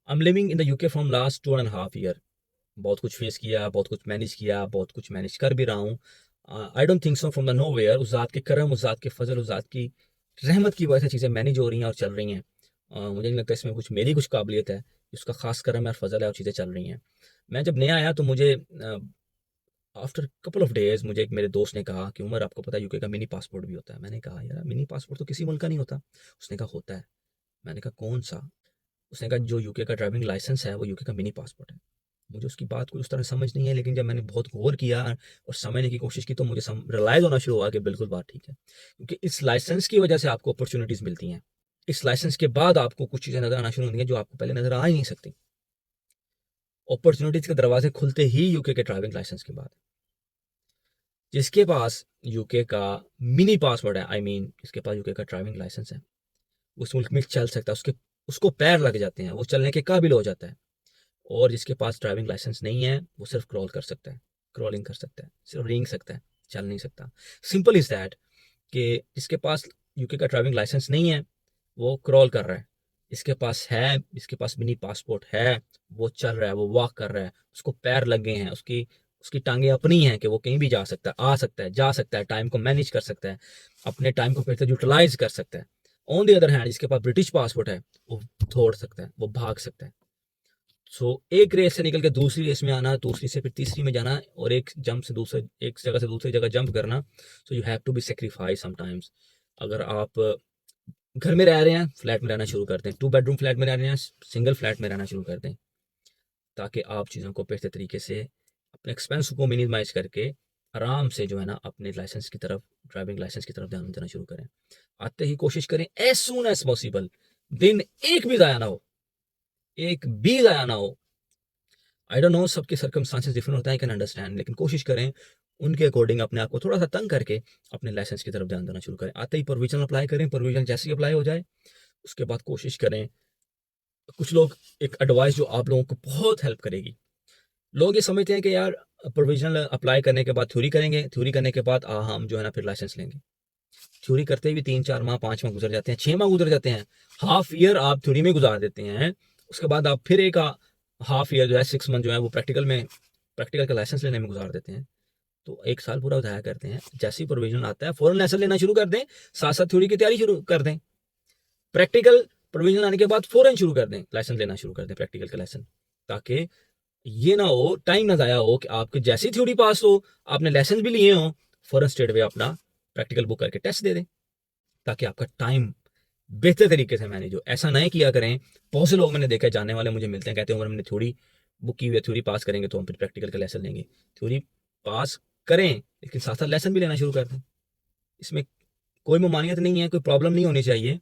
I am living in the UK from last 2.5 year. बहुत कुछ face किया, बहुत कुछ मैनेज किया, बहुत कुछ मैनेज कर भी रहा हूँ। I don't think so from the nowhere, उस ज़ात के करम, उस ज़ात के फजल, उस ज़ात की रहमत की वजह से चीज़ें मैनेज हो रही हैं और चल रही हैं। मुझे नहीं लगता इसमें कुछ मेरी कुछ काबिलियत है, उसका खास करम है और फजल है और चीज़ें चल रही हैं। मैं जब नया आया तो मुझे आफ्टर कपल ऑफ डेज मुझे एक मेरे दोस्त ने कहा कि उमर, आपको पता है यूके का मिनी पासपोर्ट भी होता है। मैंने कहा यार, मिनी पासपोर्ट तो किसी मुल्क का नहीं होता। उसने कहा होता है। मैंने कहा कौन सा? उसने कहा जो यूके का ड्राइविंग लाइसेंस है वो यूके का मिनी पासपोर्ट है। मुझे उसकी बात कोई उस तरह समझ नहीं है, लेकिन जब मैंने बहुत गौर किया और समझने की कोशिश की तो मुझे रियलाइज होना शुरू हुआ कि बिल्कुल बात ठीक है। क्योंकि इस लाइसेंस की वजह से आपको अपॉर्चुनिटीज मिलती हैं। इस लाइसेंस के बाद आपको कुछ चीज़ें नजर आना शुरू होती हैं जो आपको पहले नजर आ ही नहीं सकती। अपॉर्चुनिटीज के दरवाजे खुलते ही यूके के ड्राइविंग लाइसेंस के बाद। जिसके पास यूके का मिनी पासपोर्ट है, आई मीन जिसके पास यूके का ड्राइविंग लाइसेंस है, उस मुल्क में चल सकता है, उसको पैर लग जाते हैं, वो चलने के काबिल हो जाता है। और जिसके पास ड्राइविंग लाइसेंस नहीं है वो सिर्फ क्रॉल कर सकता है, क्रॉलिंग कर सकता है, सिर्फ रेंग सकता है, चल नहीं सकता। सिंपल इज दैट कि जिसके पास यूके का ड्राइविंग लाइसेंस नहीं है वो क्रॉल कर रहा है, इसके पास है, इसके पास मिनी पासपोर्ट है, वो चल रहा है, वो वॉक कर रहा है, उसको पैर लगे हैं, उसकी उसकी टांगे अपनी हैं कि वो कहीं भी जा सकता है, आ सकता है, जा सकता है, टाइम को मैनेज कर सकता है, अपने टाइम को फिर से यूटिलाइज कर सकता है। ऑन द अदर हैंड जिसके पास ब्रिटिश पासपोर्ट है वो दौड़ सकता है, वो भाग सकता है। सो एक रेस से निकल के दूसरी रेस में आना, दूसरी से फिर तीसरी में जाना, और एक जंप से दूसरे, एक जगह से दूसरी जगह जंप करना। So you have to be sacrifice sometimes. अगर आप घर में रह रहे हैं, फ्लैट में रहना शुरू कर दें, 2 बेडरूम फ्लैट में रह रहे हैं, सिंगल फ्लैट में रहना शुरू कर दें, ताकि आप चीज़ों को बेहतर तरीके से अपने एक्सपेंस को मिनिमाइज करके आराम से जो है ना अपने लाइसेंस की तरफ, ड्राइविंग लाइसेंस की तरफ ध्यान देना शुरू करें। आते ही कोशिश करें एज सून एज पॉसिबल, दिन एक भी ज़ाया ना हो, एक भी ज़ाया ना हो। आई डोंट नो, सबके सर्कमस्टांसेस डिफरेंट होता है, आई कैन अंडरस्टैंड, लेकिन कोशिश करें उनके अकॉर्डिंग अपने आप को थोड़ा सा तंग करके अपने लाइसेंस की तरफ ध्यान देना शुरू करें। आते ही प्रोविजन अप्लाई करें, प्रोविजन जैसे ही अप्लाई हो जाए उसके बाद कोशिश करें। कुछ लोग, एक एडवाइस जो आप लोगों को बहुत हेल्प करेगी, लोग ये समझते हैं कि यार प्रोविजनल अप्लाई करने के बाद थ्योरी करेंगे, थ्योरी करने के बाद हम जो है ना फिर लाइसेंस लेंगे। थ्योरी करते भी 3-4 माह, 5 माह गुजर जाते हैं, 6 माह गुजर जाते हैं, हाफ ईयर आप थ्योरी में गुजार देते हैं। उसके बाद आप फिर एक हाफ ईयर जो है, 6 मंथ जो है वो प्रैक्टिकल का लाइसेंस लेने में गुजार देते हैं। तो 1 साल पूरा जाया करते हैं। जैसे ही प्रोविजन आता है फौरन लाइसेंस लेना शुरू कर दें, साथ साथ थ्योरी की तैयारी शुरू कर दें। प्रैक्टिकल प्रोविजन आने के बाद फौरन शुरू कर दें, लाइसेंस लेना शुरू कर दें, प्रैक्टिकल का लाइसेंस। ताकि ये ना हो, टाइम ना जाया हो कि आपके जैसी थ्योरी पास हो, आपने लाइसेंस भी लिए हो, फौरन स्ट्रेट वे अपना प्रैक्टिकल बुक करके टेस्ट दे दें, ताकि आपका टाइम बेहतर तरीके से मैनेज हो। ऐसा नहीं किया करें। बहुत से लोग मैंने देखा है, जानने वाले मुझे मिलते हैं, कहते हैं उमर हमने थ्योरी बुक की हुई है, थ्योरी पास करेंगे तो हम फिर प्रैक्टिकल का लेसन लेंगे। थ्योरी पास करें लेकिन साथ साथ लेसन भी लेना शुरू कर दें। इसमें कोई ममानियत नहीं है, कोई प्रॉब्लम नहीं होनी चाहिए।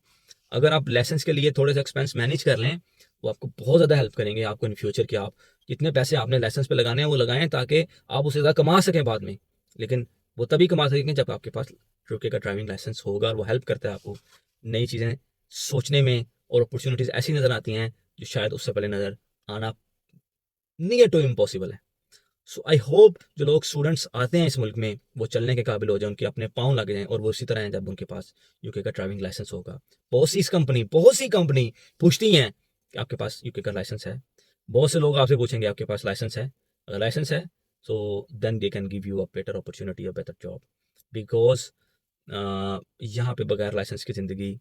अगर आप लाइसेंस के लिए थोड़े से एक्सपेंस मैनेज कर लें, वो आपको बहुत ज़्यादा हेल्प करेंगे आपको इन फ्यूचर कि आप जितने पैसे आपने लाइसेंस पे लगाने हैं वो लगाएं, ताकि आप उसे ज़्यादा कमा सकें बाद में। लेकिन वो तभी कमा सकेंगे जब आपके पास यूके का ड्राइविंग लाइसेंस होगा, और वो हेल्प करता है आपको नई चीज़ें सोचने में, और अपॉर्चुनिटीज़ ऐसी नज़र आती हैं जो शायद उससे पहले नज़र आना नियर टू इम्पॉसिबल है। सो आई होप जो लोग स्टूडेंट्स आते हैं इस मुल्क में वो चलने के काबिल हो जाए, उनके अपने पाँव लग जाएं, और वो उसी तरह हैं जब उनके पास यूके का ड्राइविंग लाइसेंस होगा। बहुत सी कंपनी पूछती हैं कि आपके पास यूके का लाइसेंस है। बहुत से लोग आपसे पूछेंगे आपके पास लाइसेंस है। अगर लाइसेंस है so then they can give you a better opportunity, a better job. Because यहाँ पे बगैर लाइसेंस की ज़िंदगी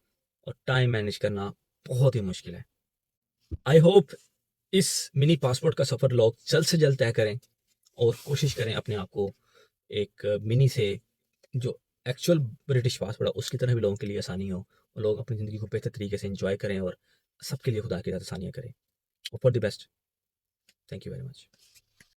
और टाइम मैनेज करना बहुत ही मुश्किल है। आई होप इस मिनी पासपोर्ट का सफ़र लोग जल्द से जल्द तय करें, और कोशिश करें अपने आप को एक मिनी से जो एक्चुअल ब्रिटिश पासपोर्ट है उसकी तरह भी लोगों के लिए आसानी हो, और लोग अपनी ज़िंदगी को बेहतर तरीके से एंजॉय करें और सबके लिए खुदा की आसानियाँ करें। For the best. Thank you very much.